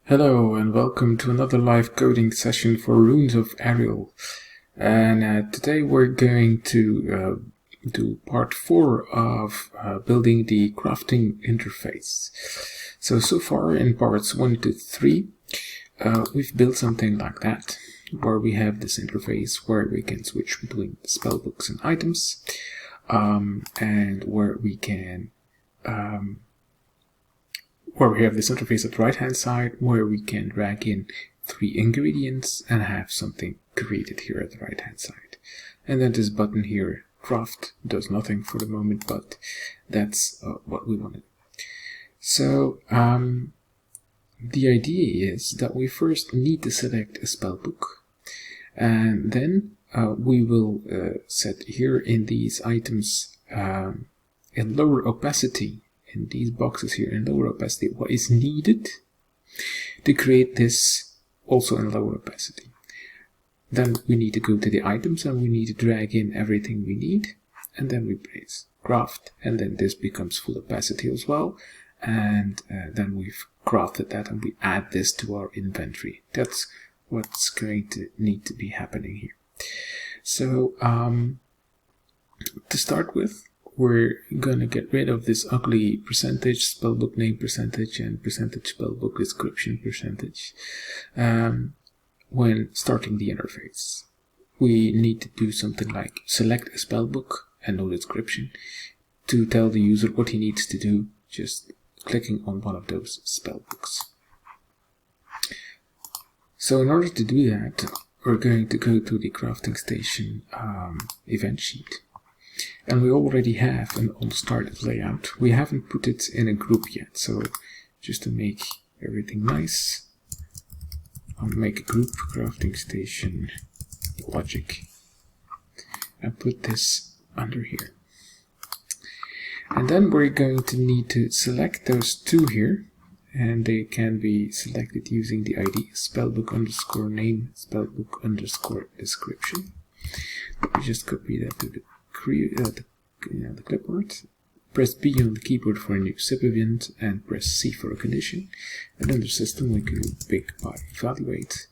Hello and welcome to another live coding session for Runes of Aereal. And today we're going to do part 4 of building the crafting interface. So far in parts 1 to 3, we've built something like that, where we have this interface where we can switch between spellbooks and items, and where we can where we have this interface at the right hand side where we can drag in 3 ingredients and have something created here at the right hand side. And then this button here, craft, does nothing for the moment, but that's what we wanted. So the idea is that we first need to select a spellbook, and then we will set here in these items in lower opacity, in these boxes here in lower opacity, what is needed to create this also in lower opacity. Then we need to go to the items and we need to drag in everything we need, and then we press craft, and then this becomes full opacity as well, and then we've crafted that and we add this to our inventory. That's what's going to need to be happening here. So to start with, we're going to get rid of this ugly percentage, spellbook name percentage, and percentage spellbook description percentage when starting the interface. We need to do something like select a spellbook and no description to tell the user what he needs to do, just clicking on one of those spellbooks. So in order to do that, we're going to go to the crafting station event sheet. And we already have an all-started layout. We haven't put it in a group yet, so just to make everything nice, I'll make a group crafting station logic and put this under here. And then we're going to need to select those 2 here, and they can be selected using the ID spellbook underscore name spellbook underscore description. Let me just copy that to the clipboard. Press B on the keyboard for a new subevent and press C for a condition. And under system we can do big by evaluate,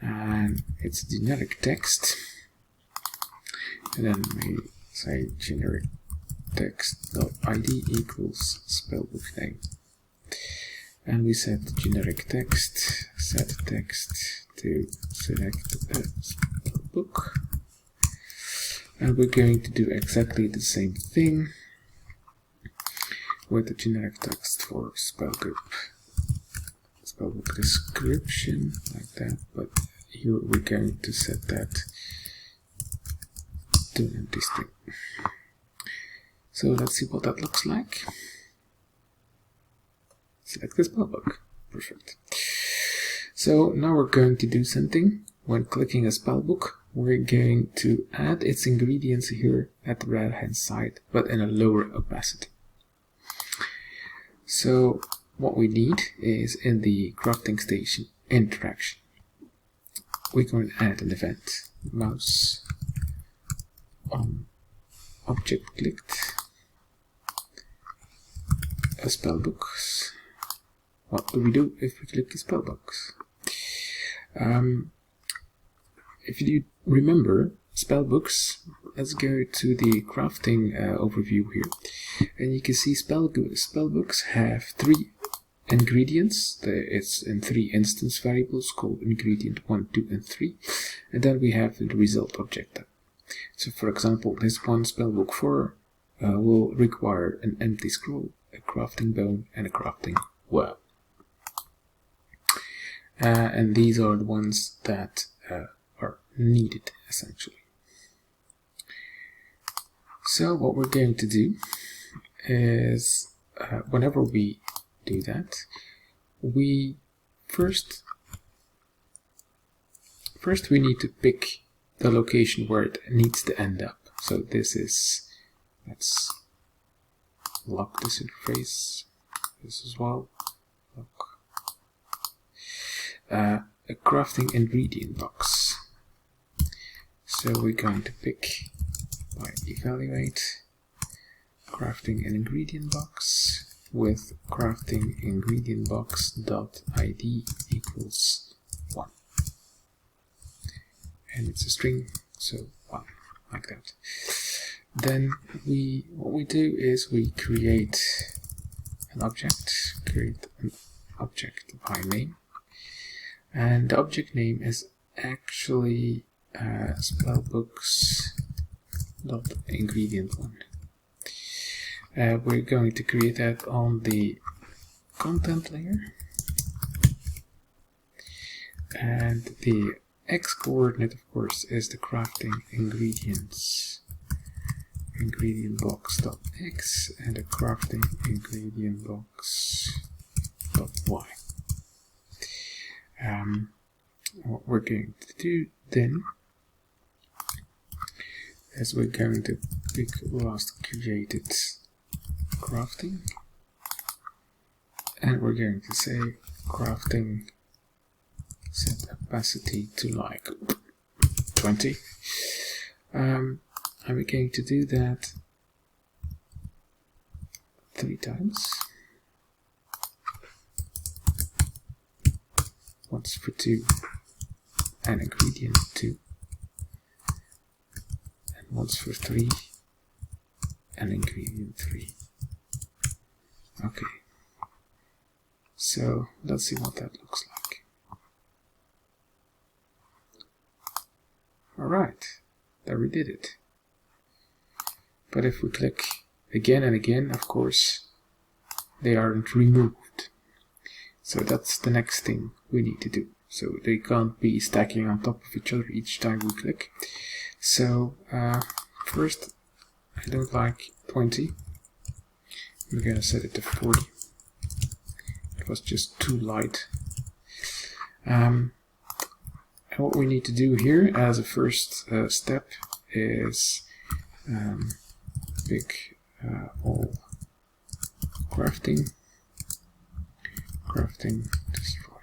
and it's generic text, and then we say generic text.id equals spellbook name, and we set generic text set text to select a spellbook. And we're going to do exactly the same thing with the generic text for spellbook description, like that, but here we're going to set that to an empty string. So let's see what that looks like. Select the spellbook. Perfect. So now we're going to do something. When clicking a spellbook, we're going to add its ingredients here at the right hand side, but in a lower opacity. So what we need is in the crafting station interaction, we're going to add an event, mouse on object clicked, a spellbooks. What do we do if we click spellbooks? If you remember spellbooks, let's go to the crafting overview here, and you can see spellbooks have 3 ingredients. It's in 3 instance variables called ingredient 1, 2, and 3, and then we have the result object. So for example, this one spellbook 4 will require an empty scroll, a crafting bone, and a crafting well. And these are the ones that are needed, essentially. So what we're going to do is whenever we do that, we first we need to pick the location where it needs to end up. So this is, let's lock this interface, this as well, lock. A crafting ingredient box. So we're going to pick by evaluate crafting an ingredient box, with crafting ingredient box dot id equals 1. And it's a string, so 1, like that. Then what we do is we create an object, by name, and the object name is actually spellbooks.ingredient1. We're going to create that on the content layer, and the x coordinate, of course, is the crafting ingredients ingredient box.x and the crafting ingredient box.y. What we're going to do then is we're going to pick last created crafting, and we're going to say crafting set opacity to like 20. And we're going to do that 3 times. Once for 2, an ingredient 2, and once for 3, an ingredient 3. Okay, so let's see what that looks like. Alright, there we did it. But if we click again and again, of course, they aren't removed. So that's the next thing we need to do. So they can't be stacking on top of each other each time we click. So first, I don't like 20. We're gonna set it to 40. It was just too light. And what we need to do here as a first step is pick all crafting destroy.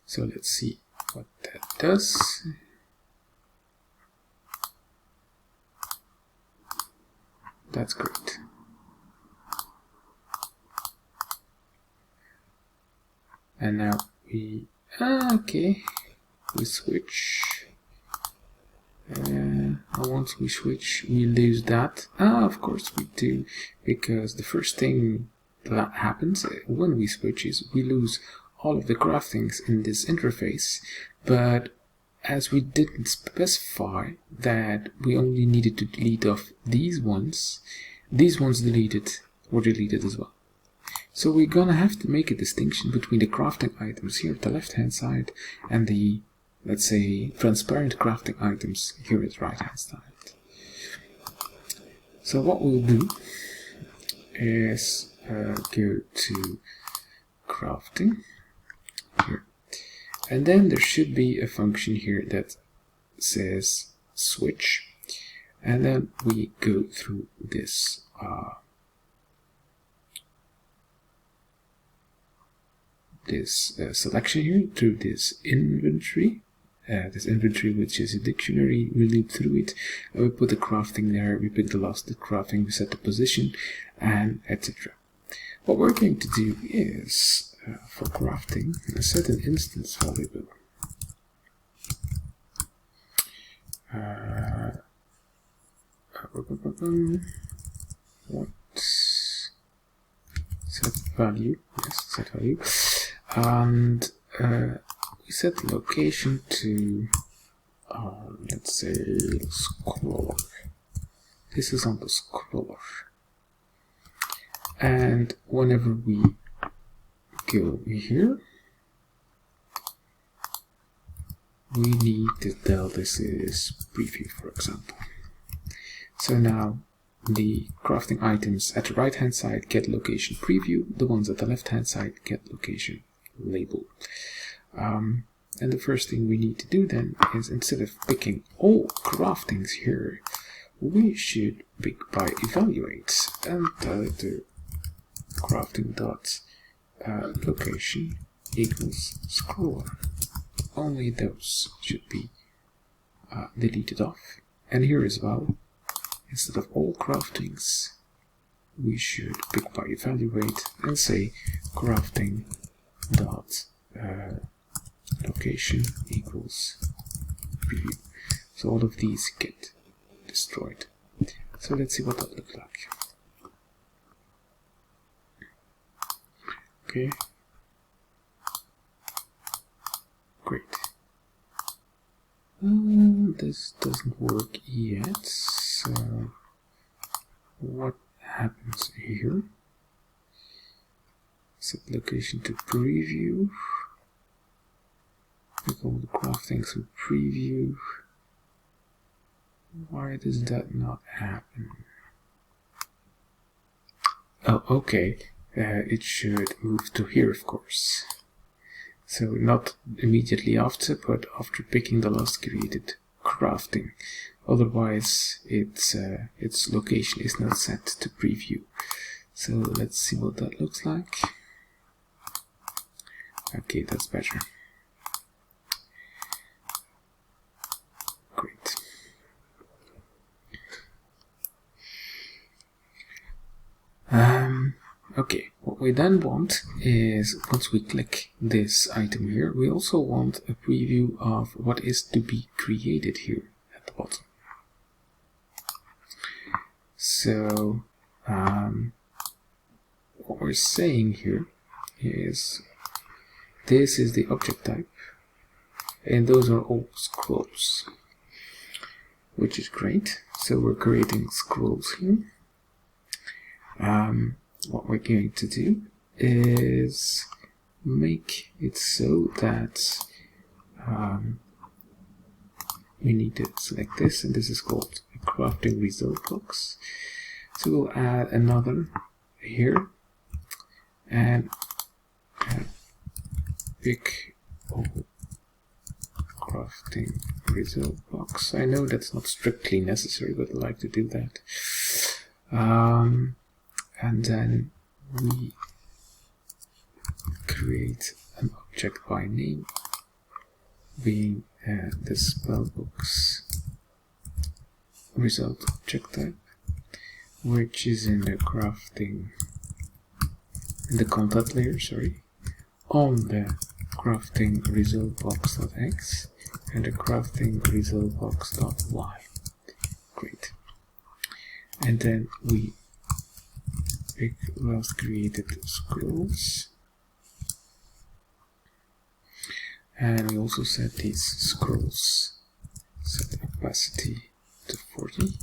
So let's see what that does. That's great. And now we switch. Once we switch, we lose that. Of course we do, because the first thing that happens when we switch is we lose all of the craftings in this interface. But as we didn't specify that we only needed to delete off these ones deleted were deleted as well. So we're gonna have to make a distinction between the crafting items here at the left hand side and the, let's say, transparent crafting items here at the right hand side. So what we'll do is go to crafting here, and then there should be a function here that says switch, and then we go through this selection here, through this inventory, which is a dictionary. We loop through it, we put the crafting there, we pick the last crafting, we set the position, and etc. What we're going to do is, for crafting, set an instance variable. What? Set value, yes, set value. And we set location to, let's say, scroller. This is on the scroller. And whenever we go here, we need to tell this is preview, for example. So now the crafting items at the right hand side get location preview, the ones at the left hand side get location label. And the first thing we need to do then is, instead of picking all craftings here, we should pick by evaluate and tell it to crafting dot location equals scroller. Only those should be deleted off. And here as well, instead of all craftings, we should pick by evaluate and say crafting dot location equals preview. So all of these get destroyed. So let's see what that looks like. Okay. Great. This doesn't work yet, so what happens here? Set location to preview. Pick all the crafting through preview. Why does that not happen? Oh, okay. It should move to here, of course. So not immediately after, but after picking the last created crafting. Otherwise, its location is not set to preview. So let's see what that looks like. Okay, that's better. Great. Okay, what we then want is, once we click this item here, we also want a preview of what is to be created here at the bottom. So, what we're saying here is, this is the object type, and those are all scrolls, which is great. So we're creating scrolls here. What we're going to do is make it so that we need to select this, and this is called a crafting result box. So we'll add another here and pick all crafting result box. I know that's not strictly necessary, but I like to do that. And then we create an object by name, being the spellbox result object type, which is in the crafting, in the content layer, sorry, on the crafting result box.x and the crafting result box.y. Great. And then we pick last created scrolls, and we also set these scrolls, set opacity to 40,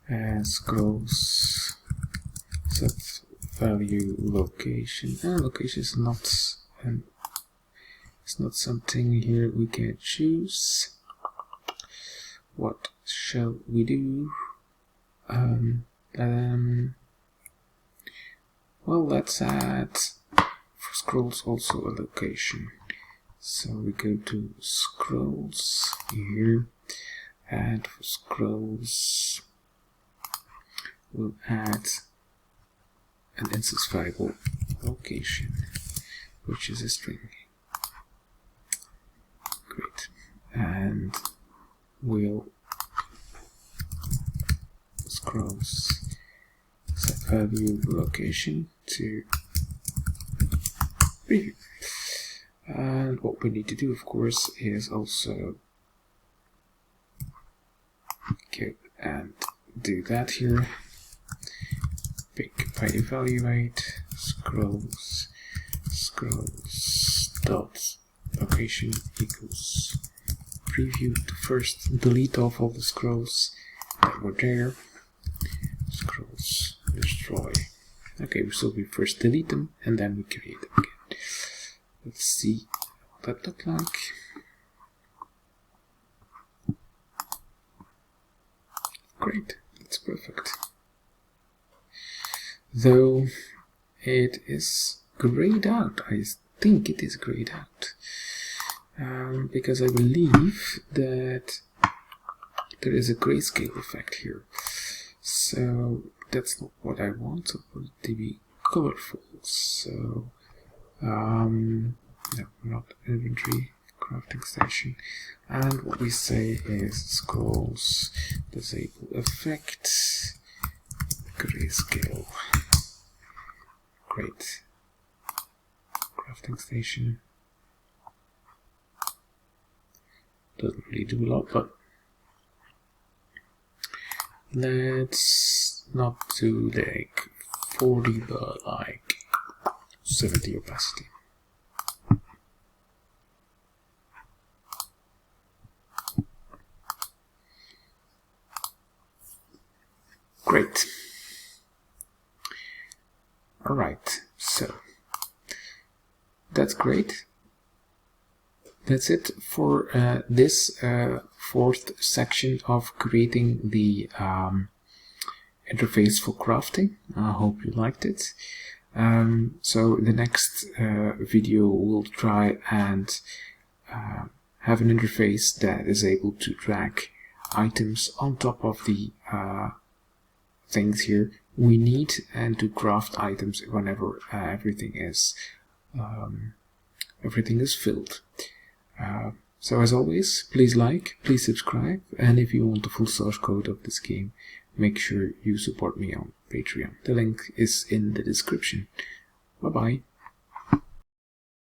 and scrolls set value location. Location is not it's not something here we can choose. What shall we do? Well, let's add for scrolls also a location. So we go to scrolls here, and for scrolls we'll add an instance variable location, which is a string. Great. And we'll scrolls set value location to preview. And what we need to do, of course, is also go and do that here. Pick by evaluate scrolls dot location equals preview to first delete off all the scrolls that were there. Scrolls destroy. Okay, so we first delete them and then we create them again. Let's see what that looks like. Great, that's perfect. Though it is grayed out, I think it is grayed out. Because I believe that there is a grayscale effect here. So that's not what I want. So I want it to be colorful. So no, not inventory, crafting station. And what we say is scrolls disable effect grayscale. Great. Crafting station. Doesn't really do a lot, but let's not do like 40, but like 70 opacity. Great. Alright, so that's great. That's it for this fourth section of creating the interface for crafting. I hope you liked it. So the next video we'll try and have an interface that is able to drag items on top of the things here we need, and to craft items whenever everything is filled. So as always, please like, please subscribe, and if you want the full source code of this game, make sure you support me on Patreon. The link is in the description. Bye bye.